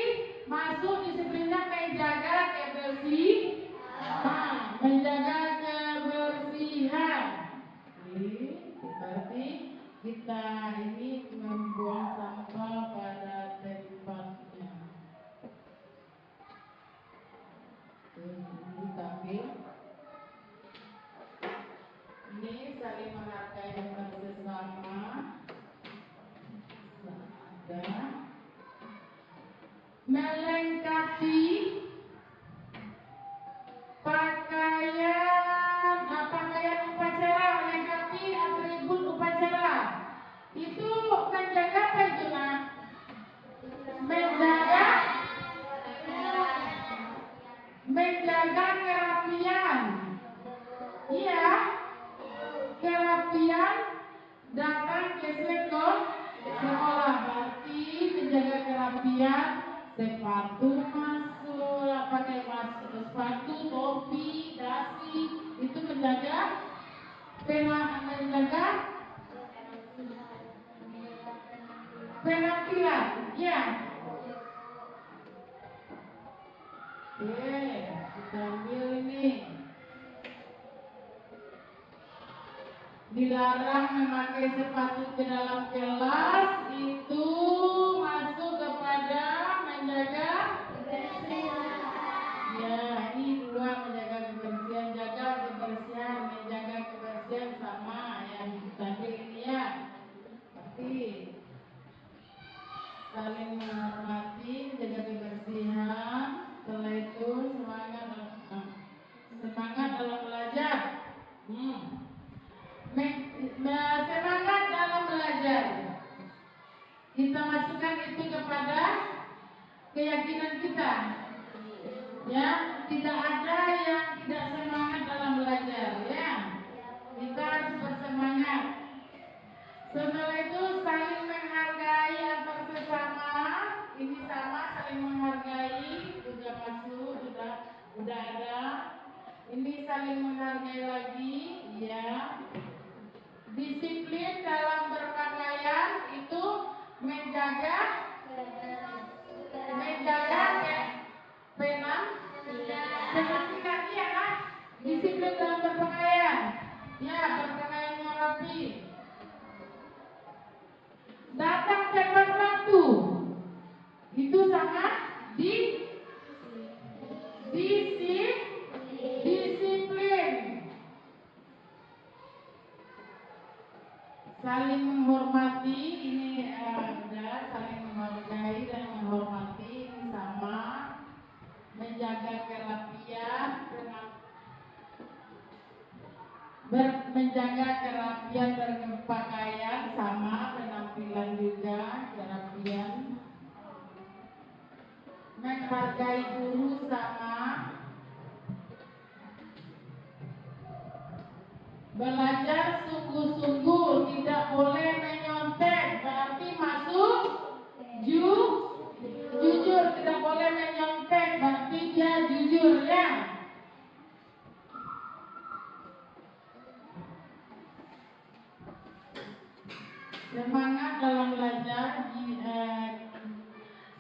masuk disiplinnya menjaga kebersihan. Menjaga kebersihan. Berarti kita ini membuang sampah pada tempatnya. Kita ambil. Ini saling menghargai antar sesama. Ada. Melengkapi pakaian upacara, melengkapi atribut upacara. Itu menjaga apa itu, Nak? Menjaga kerapian. Iya, kerapian datang ke sekolah. Berarti menjaga kerapian, sepatu masuk, pakai sepatu, topi, dasi, itu menjaga penampilan, ya. Oke, kita ambil ini. Dilarang memakai sepatu ke dalam kelas, itu masuk kepada menjaga kebersihan. Ya, ini dua, menjaga kebersihan, menjaga kebersihan sama yang tadi ini ya. Tapi saling menghormati, menjaga kebersihan. Setelah itu semangat dalam belajar. Semangat dalam belajar. Kita masukkan itu kepada keyakinan kita. Ya, tidak ada yang tidak semangat dalam belajar, ya. Kita harus bersemangat. Setelah itu saling menghargai antar sesama. Ini sama saling menghargai, udah masuk, udah ada. Ini saling menghargai lagi, ya. Disiplin dalam berpakaian itu menjaga penampilan, iya kan? Disiplin dalam berpakaian, ya, berpakaian yang rapi. Datang tepat waktu, itu sama disiplin. Saling menghormati, ini udah saling menghargai dan menghormati, ini sama. Menjaga kerapian, menjaga kerapian berpakaian, sama. Penampilan juga kerapian. Menghargai guru, sama. Belajar sungguh-sungguh, tidak boleh menyontek, berarti masuk jujur, tidak boleh menyontek, berarti dia jujur, ya. Semangat dalam belajar,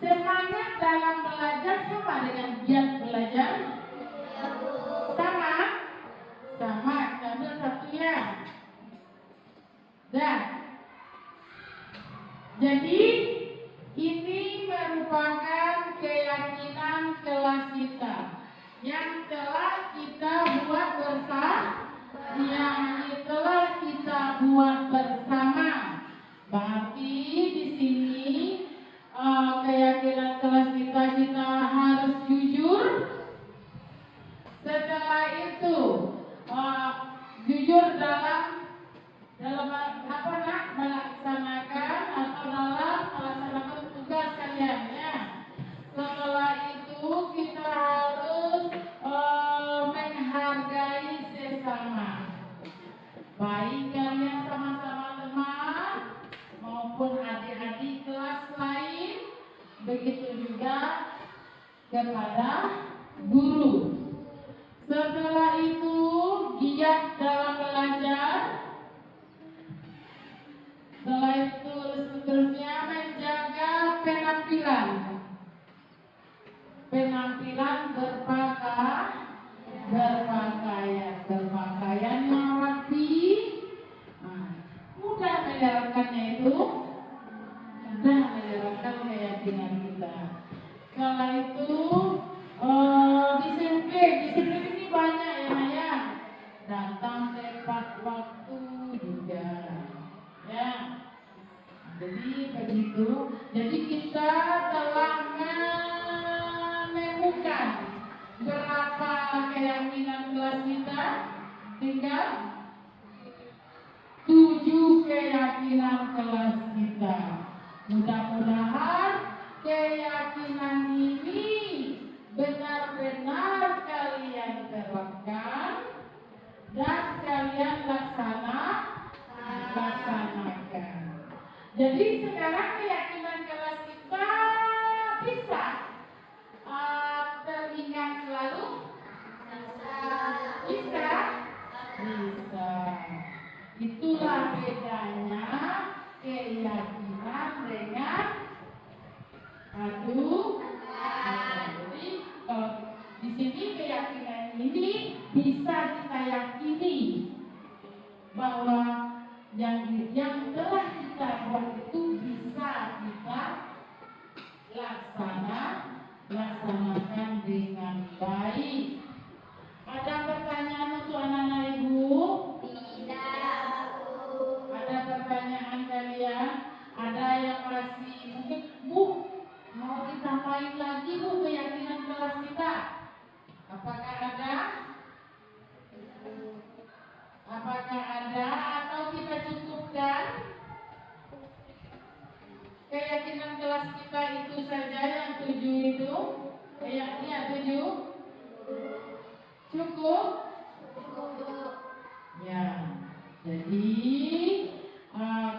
semangat dalam belajar sama dengan giat belajar, sama, ambil satu, ya. Dan jadi ini merupakan keyakinan kelas kita yang telah kita buat bersama. Berarti di sini keyakinan kelas kita harus jujur. Setelah itu jujur dalam melaksanakan atau dalam melaksanakan tugas kalian, ya. Setelah itu kita harus menghargai sesama, baik kalian sama-sama teman maupun adik-adik kelas lain, begitu juga kepada guru. Setelah itu giat dalam belajar. Setelah itu seterusnya menjaga penampilan berpakaian yang rapi. Mudah menyerahkannya itu, mudah menyerahkan keyakinan kita. Setelah itu disiplin ini banyak, ya. Datang tepat waktu juga, ya. Jadi begitu. Jadi kita telah menemukan berapa keyakinan kelas kita. Tinggal 7 keyakinan kelas kita. Mudah-mudahan keyakinan ini benar-benar kalian terapkan dan kalian laksanakan. Jadi sekarang keyakinan kelas kita bisa teringat selalu? Bisa. Itulah bedanya keyakinan dengan jadi di sini keyakinan ini bisa kita yakini bahwa yang telah kita buat itu bisa kita laksanakan dengan baik. Ada pertanyaan untuk anak-anak ibu? Tidak, Bu. Ada pertanyaan kalian? Ada yang masih mungkin, Bu, mau ditambahin lagi, Bu, keyakinan kelas kita? Apakah ada? Atau kita cukupkan? Keyakinan kelas kita itu saja yang 7 itu? Iya, 7. Jadi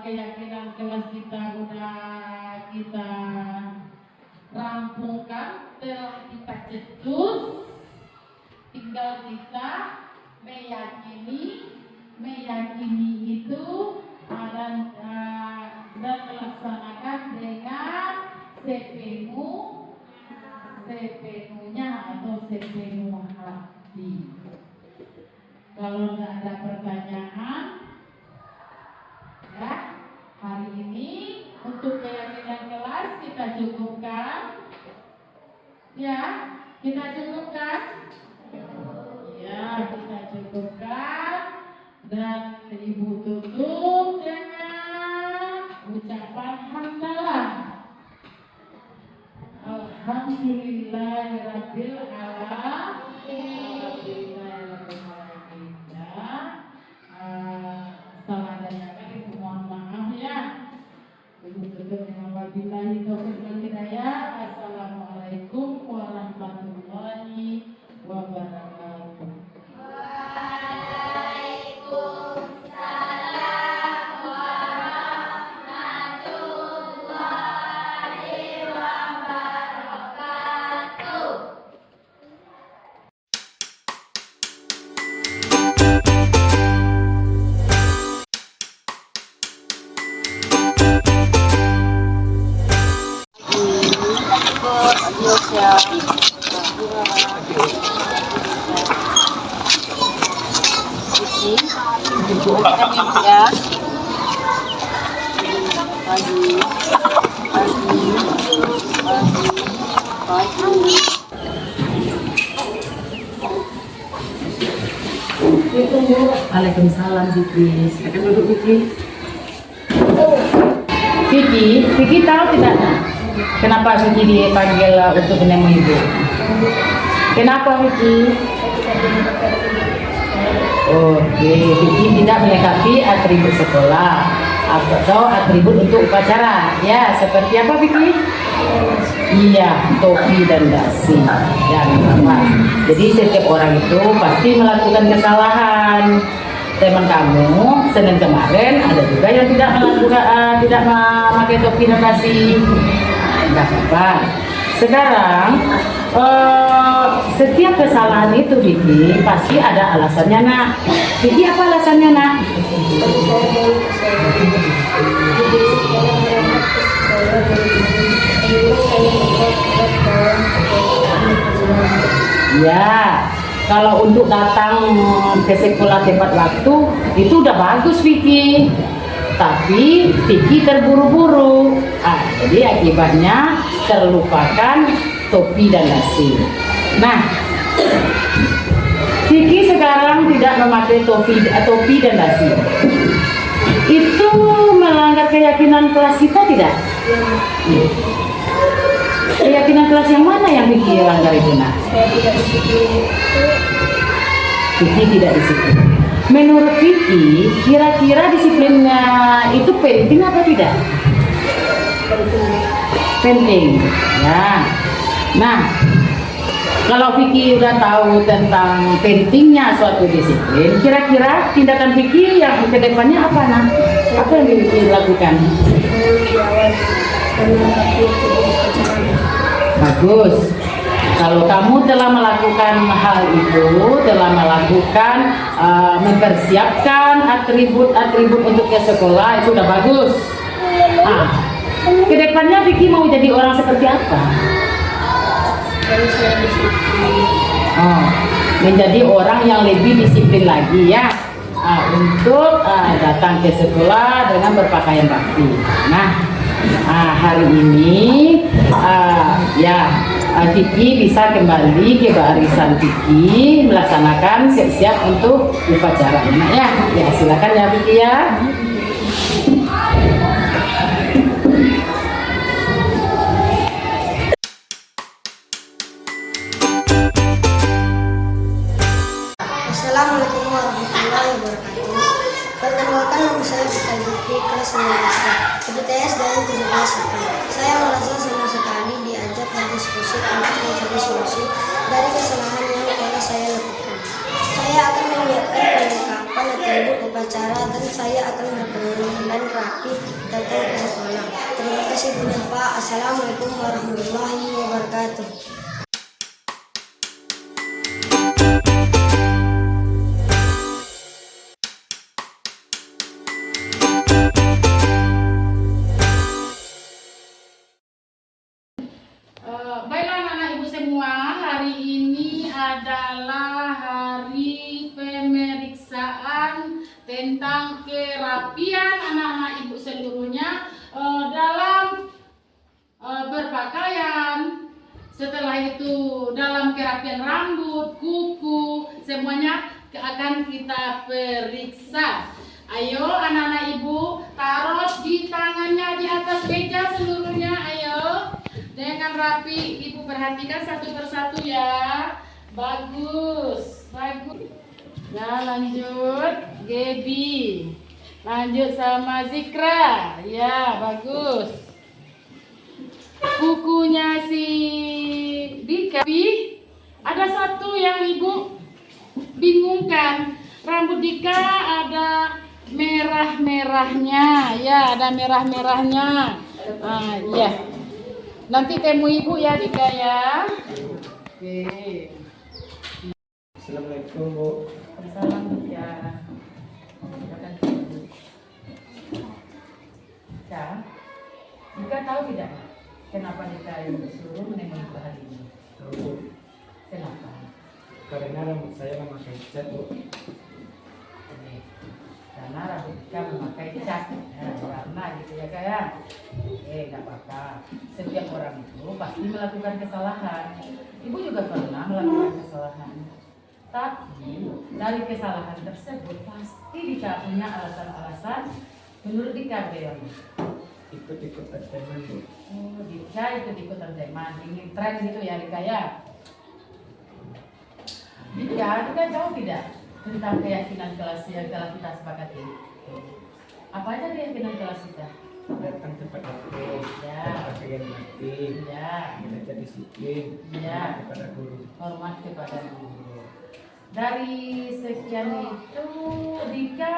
keyakinan kelas kita udah kita rampungkan, telah kita cetus, tinggal kita meyakini itu dan melaksanakan dengan sepenuhnya atau sepenuh hati. Kalau tidak ada pertanyaan, ya, hari ini untuk keyakinan kelas kita cukupkan. Ya, kita cukupkan. Ya, kita cukupkan. Dan Ibu tutup dengan ucapan hamdalah. Alhamdulillahirabbil alamin. Salah adanya kali mohon maaf ya. Ibu tutup dengan wabillahi taufiq wal hidayah. Assalamualaikum warahmatullahi wabarakatuh. Waalaikumsalam Vicky. Silakan duduk Vicky. Vicky tahu tidak kenapa Vicky dipanggil untuk menemui ibu? Kenapa Vicky? Oke, Vicky tidak melengkapi atribut sekolah atau atribut untuk upacara. Ya, seperti apa Vicky? Iya, topi dan dasi. Ya, memang. Jadi setiap orang itu pasti melakukan kesalahan. Teman kamu Senin kemarin ada juga yang tidak melakukan, tidak memakai topi dan dasi. Enggak apa-apa. Sekarang setiap kesalahan itu Vicky pasti ada alasannya nak. Vicky apa alasannya nak? Ya, kalau untuk datang ke sekolah tepat waktu itu udah bagus Vicky. Tapi Vicky terburu-buru. Jadi akibatnya terlupakan topi dan dasi. Nah, Vicky sekarang tidak memakai topi dan dasi. Itu melanggar keyakinan kelas kita tidak? Keyakinan kelas yang mana yang Vicky langgar itu nak? Saya tidak disiplin. Vicky tidak disiplin. Menurut Vicky, kira-kira disiplinnya itu penting apa tidak? Penting. Ya. Nah, kalau Vicky udah tahu tentang pentingnya suatu disiplin, kira-kira tindakan Vicky yang ke depannya apa nak? Apa yang Vicky lakukan? Bagus. Kalau kamu telah melakukan hal itu, telah melakukan mempersiapkan atribut-atribut untuk ke sekolah, itu sudah bagus. Kedepannya Vicky mau jadi orang seperti apa? Menjadi orang yang lebih disiplin lagi ya, untuk datang ke sekolah dengan berpakaian rapi. Nah, hari ini Vicky bisa kembali ke barisan Vicky melaksanakan siap-siap untuk upacara ya. Ya, silakan ya Vicky ya. Assalamualaikum warahmatullahi wabarakatuh. Perkenalkan, nama saya Bukal Bukri, kelas 9 PTS dan 17. Saya merasa senang sekali diajak berdiskusi untuk mencari solusi dari kesalahan yang telah saya lakukan. Saya akan menyiapkan perlengkapan atribut upacara dan saya akan berpenampilan rapi datang ke sekolah. Terima kasih Bu Nelva. Assalamualaikum warahmatullahi wabarakatuh. Baiklah anak-anak ibu semua, hari ini adalah hari pemeriksaan tentang kerapian anak-anak ibu seluruhnya dalam berpakaian. Setelah itu dalam kerapian rambut, kuku, semuanya akan kita periksa. Ayo anak-anak ibu, taruh di tangannya di atas meja seluruhnya, ayo. Dengan rapi, ibu perhatikan satu persatu ya. Bagus, bagus. Ya lanjut, Gaby. Lanjut sama Zikra. Ya bagus. Kukunya si Dika. Ada satu yang ibu bingungkan. Rambut Dika ada merah-merahnya. Ya ada merah-merahnya. Ya. Nanti temu ibu ya Dika ya. Oke. Assalamualaikum Bu. Salam Dika. Dika tahu tidak kenapa Dika yang disuruh menemui ibu hari ini? Tahu. Kenapa? Karena rambut saya memakai cat Bu. Karena rambut Dika memakai cat, warna gitu ya kayak. Nggak apa-apa. Setiap orang itu pasti melakukan kesalahan. Ibu juga pernah melakukan kesalahan. Tapi dari kesalahan tersebut pasti Dika punya alasan-alasan menurut Dika Bel. Ikut-ikutan teman Bu. Oh, Dika ikut-ikutan teman, ingin tren gitu ya Dika ya. Dika tahu tidak tentang keyakinan kelas yang telah kita sepakati? Apa aja keyakinan kelas kita? Datang tepat waktu, Ya. pakaian rapi, Ya, belajar disiplin, Ya. kepada guru. hormat kepada guru. Dari sekian itu, Dika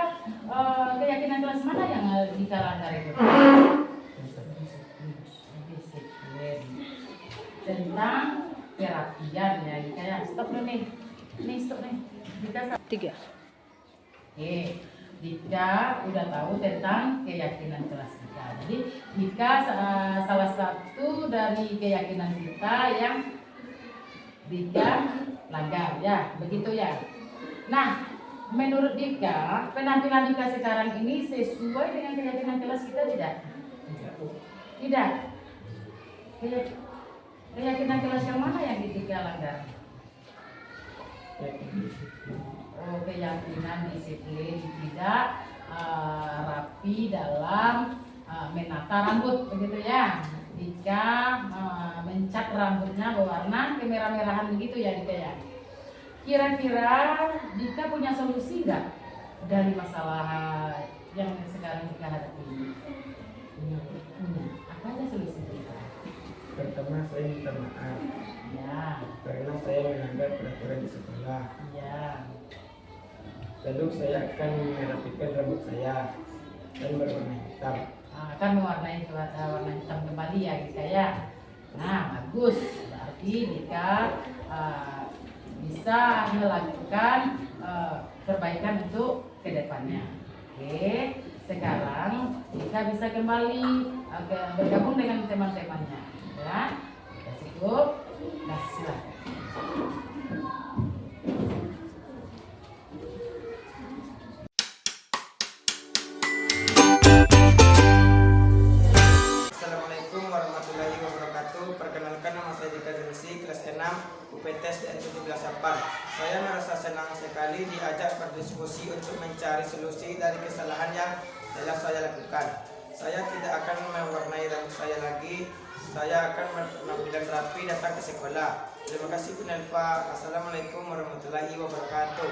keyakinan kelas mana yang Dika langgar itu? Disiplin. Tentang kerapian ya Dika ya. Stop dulu nih. Stop nih. Dika 3. Oke. Dika udah tahu tentang keyakinan kelas kita. Jadi Dika salah satu dari keyakinan kita yang Dika langgar ya, begitu ya. Nah, menurut Dika, penampilan Dika sekarang ini sesuai dengan keyakinan kelas kita tidak? Tidak. Keyakinan kelas yang mana yang Dika langgar? Oh, keyakinan disiplin tidak rapi dalam menata rambut begitu ya. Dika mencat rambutnya berwarna kemerah-merahan begitu ya Dika ya. Kira-kira Dika punya solusi nggak dari masalah yang sekarang Dika hadapi ini? Apa aja solusi Dika? Pertama saya minta maaf Ya, karena saya melanggar peraturan di sekolah. ya. Lalu saya akan merapikan rambut saya dan berwarna hitam. Akan mewarnai warna hitam kembali ya Dika ya. Nah bagus, berarti Dika bisa melakukan perbaikan untuk kedepannya. Oke, sekarang Dika bisa kembali bergabung dengan teman-temannya ya. Sudah cukup. Nah, silakan. Assalamualaikum warahmatullahi wabarakatuh. Perkenalkan nama saya Dika Zelsi, kelas 6 UPTS dan 17 Saya merasa senang sekali diajak berdiskusi untuk mencari solusi dari kesalahan yang telah saya lakukan. Saya tidak akan mewarnai rambut saya lagi. Saya akan berpenampilan rapi datang ke sekolah. Terima kasih Bu Nelva. Assalamualaikum warahmatullahi wabarakatuh.